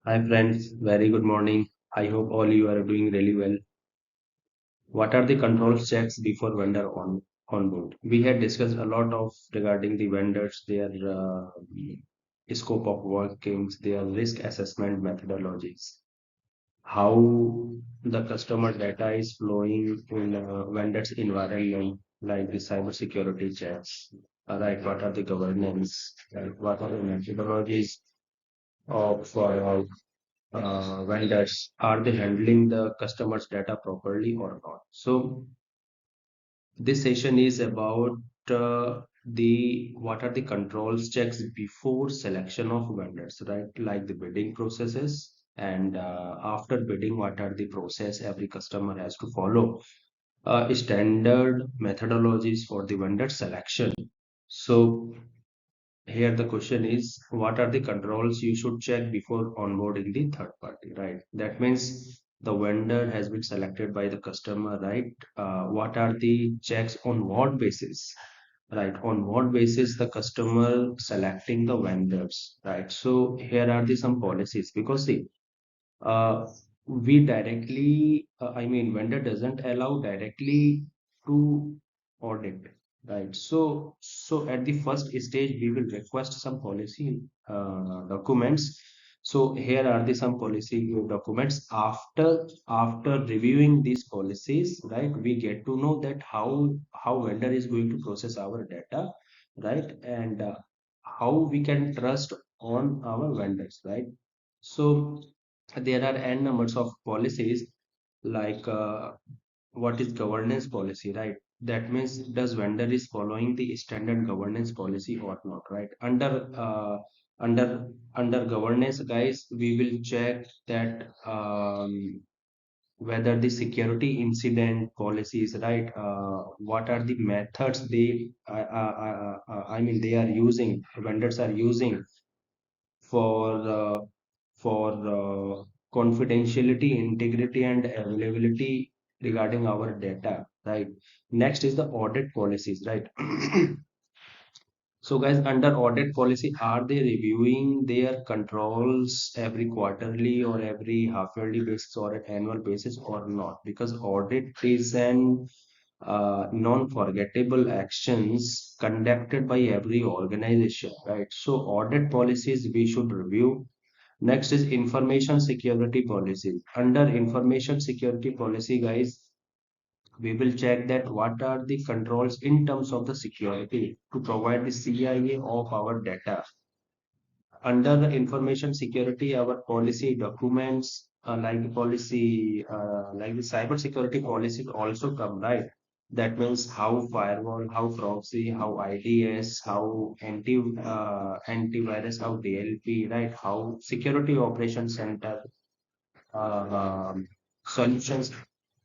Hi friends, very good morning. I hope all you are doing really well. What are the control checks before vendor on board? We had discussed a lot of regarding the vendors, their scope of workings, their risk assessment methodologies, how the customer data is flowing in vendors environment, like the cybersecurity checks. Right, what are the governance? Right, what are the methodologies of vendors, are they handling the customers data properly or not? So this session is about the what are the controls checks before selection of vendors, right? Like the bidding processes, and after bidding, what are the process every customer has to follow, standard methodologies for the vendor selection. So here the question is, what are the controls you should check before onboarding the third party, right? That means the vendor has been selected by the customer, right? What are the checks on what basis, right? On what basis the customer selecting the vendors, right? So here are the some policies, because see, uh, we directly, vendor doesn't allow directly to audit, right? So at the first stage, we will request some policy documents. So here are the some policy documents. After reviewing these policies, right, we get to know that how vendor is going to process our data, right, and how we can trust on our vendors, right? So there are n numbers of policies, like what is governance policy, right? That means, does vendor is following the standard governance policy or not, right? Under governance, guys, we will check that whether the security incident policies, right? What are the methods they are using, vendors are using for confidentiality, integrity, and availability regarding our data, right? Next is the audit policies, right? So, guys, under audit policy, are they reviewing their controls every quarterly or every half yearly basis or an annual basis or not? Because audit is an non-forgettable actions conducted by every organization, right? So, audit policies we should review. Next is information security policy. Under information security policy, guys, we will check that what are the controls in terms of the security to provide the CIA of our data. Under the information security, our policy documents, like the cyber security policy also come, right? That means how firewall, how proxy, how IDS, how antivirus, how DLP, right? How security operations center um, solutions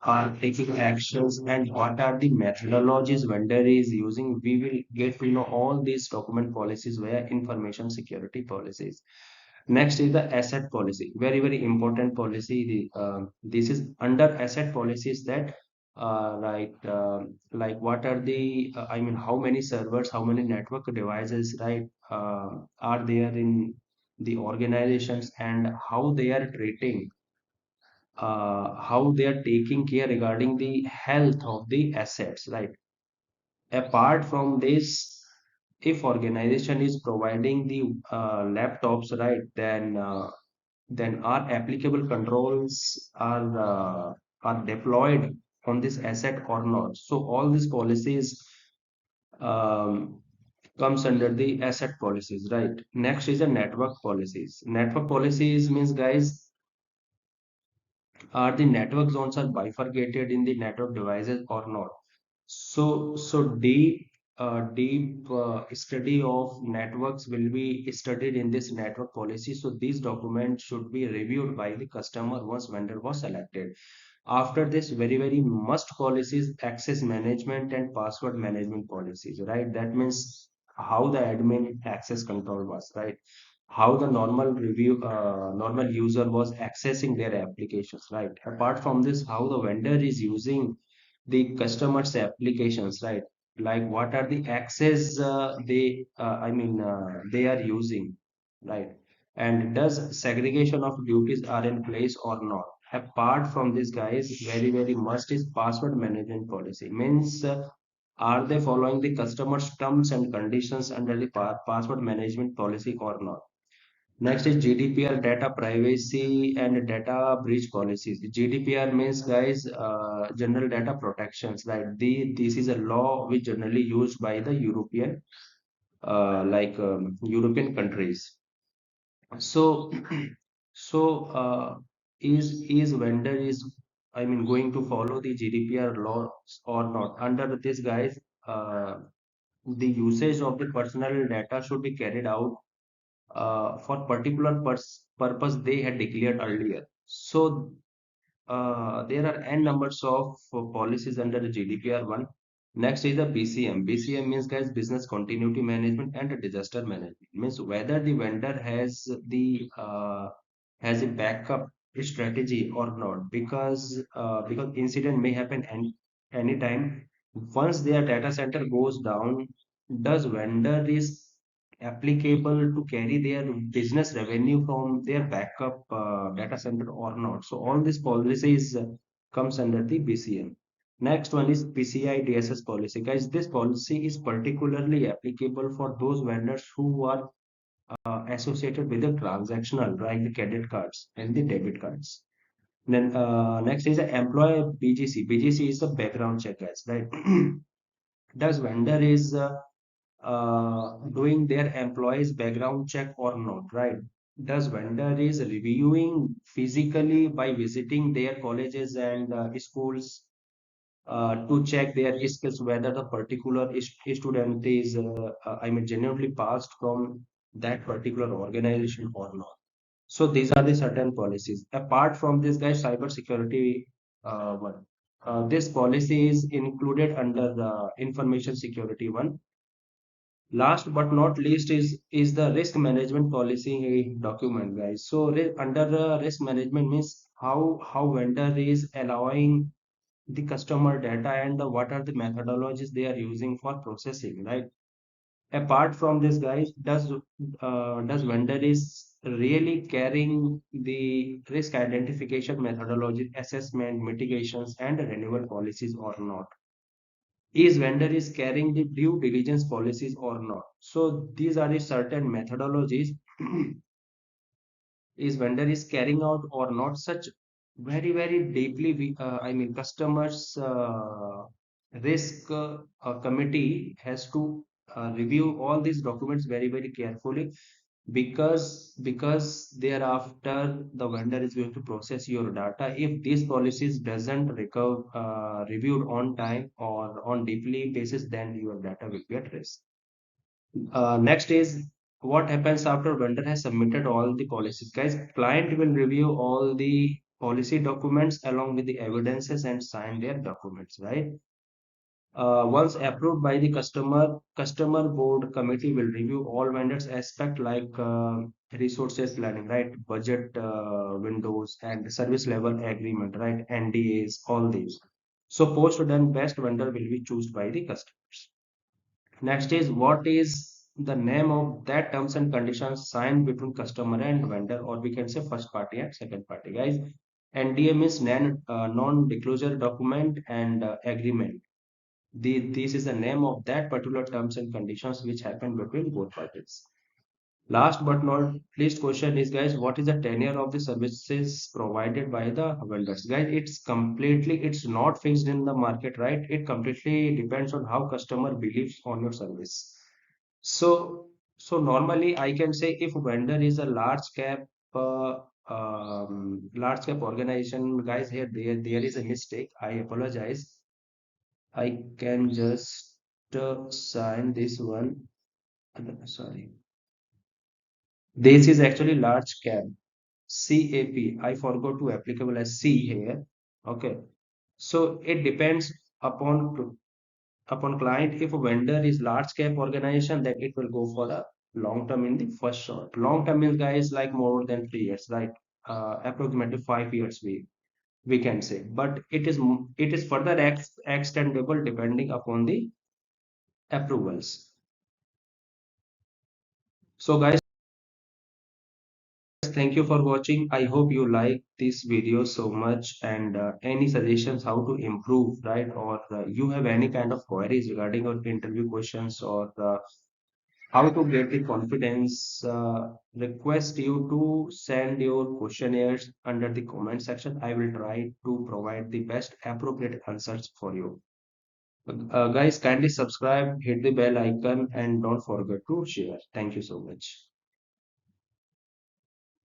are taking actions, and what are the methodologies vendor is using. We will get to know all these document policies via information security policies. Next is the asset policy, very very important policy. This is under asset policies, that like what are the how many servers, how many network devices, right, are there in the organizations, and how they are taking care regarding the health of the assets, right? Apart from this, if organization is providing the laptops, right, then our applicable controls are deployed on this asset or not. So all these policies um, comes under the asset policies, right? Next is the network policies. Network policies means, guys, are the network zones are bifurcated in the network devices or not. So deep study of networks will be studied in this network policy. So these documents should be reviewed by the customer once vendor was selected. After this, very very must policies, access management and password management policies, right? That means how the admin access control was, right? How the normal user was accessing their applications, right? Apart from this, how the vendor is using the customers applications, right? Like what are the access they are using, right? And does segregation of duties are in place or not? Apart from this, guys, very must is password management policy. Means are they following the customer's terms and conditions under the password management policy or not? Next is GDPR, data privacy and data breach policies. GDPR means, guys, general data protections. Like this is a law which generally used by the European, European countries. So, so is vendor is I mean going to follow the GDPR laws or not? Under this, guys, the usage of the personal data should be carried out for particular purpose they had declared earlier. So there are n numbers of policies under the GDPR one. Next is the BCM. BCM means, guys, business continuity management and disaster management. Means whether the vendor has a backup strategy or not, because incident may happen anytime. Once their data center goes down, does vendor is applicable to carry their business revenue from their backup data center or not? So all these policies comes under the BCM. Next one is PCI-DSS policy. Guys, this policy is particularly applicable for those vendors who are associated with the transactional, like the credit cards and the debit cards. Then next is the employee BGC. BGC is the background check, guys, right? Does vendor is doing their employees background check or not, right? Does vendor is reviewing physically by visiting their colleges and schools to check their skills, whether the particular student is I mean genuinely passed from that particular organization or not? So these are the certain policies. Apart from this, guys, cyber security one. This policy is included under the information security one. Last but not least is the risk management policy document, guys. So under the risk management means how vendor is allowing the customer data and what are the methodologies they are using for processing, right? Apart from this, guys, does vendor is really carrying the risk identification methodology, assessment, mitigations, and renewal policies or not? Is vendor is carrying the due diligence policies or not? So these are the certain methodologies is vendor is carrying out or not. Such very deeply I mean customers risk committee has to review all these documents very carefully, because thereafter the vendor is going to process your data. If these policies doesn't recover reviewed on time or on deeply basis, then your data will be at risk. Next is what happens after vendor has submitted all the policies. Guys, client will review all the policy documents along with the evidences and sign their documents, right? Once approved by the customer board committee will review all vendors aspect like resources planning, right? Budget windows and service level agreement, right? NDAs, all these. So post done, best vendor will be chosen by the customers. Next is what is the name of that terms and conditions signed between customer and vendor, or we can say first party and second party, guys. NDA means non-disclosure document and agreement. This is the name of that particular terms and conditions which happen between both parties. Last but not least question is, guys, what is the tenure of the services provided by the vendors? Guys, it's not fixed in the market, right? It completely depends on how customer believes on your service. So, so normally I can say if vendor is a large cap organization, guys, here there is a mistake. I apologize. I can just sign this one. Sorry. This is actually large cap. CAP. I forgot to applicable as C here. Okay. So it depends upon client. If a vendor is large cap organization, then it will go for a long term in the first shot. Long term means, guys, like more than 3 years, right? Approximately 5 years we can say. But it is further extendable depending upon the approvals. So guys. thank you for watching. I hope you like this video so much, and any suggestions how to improve, right? Or you have any kind of queries regarding your interview questions, or how to get the confidence, request you to send your questionnaires under the comment section. I will try to provide the best appropriate answers for you. Guys, kindly subscribe, hit the bell icon, and don't forget to share. Thank you so much.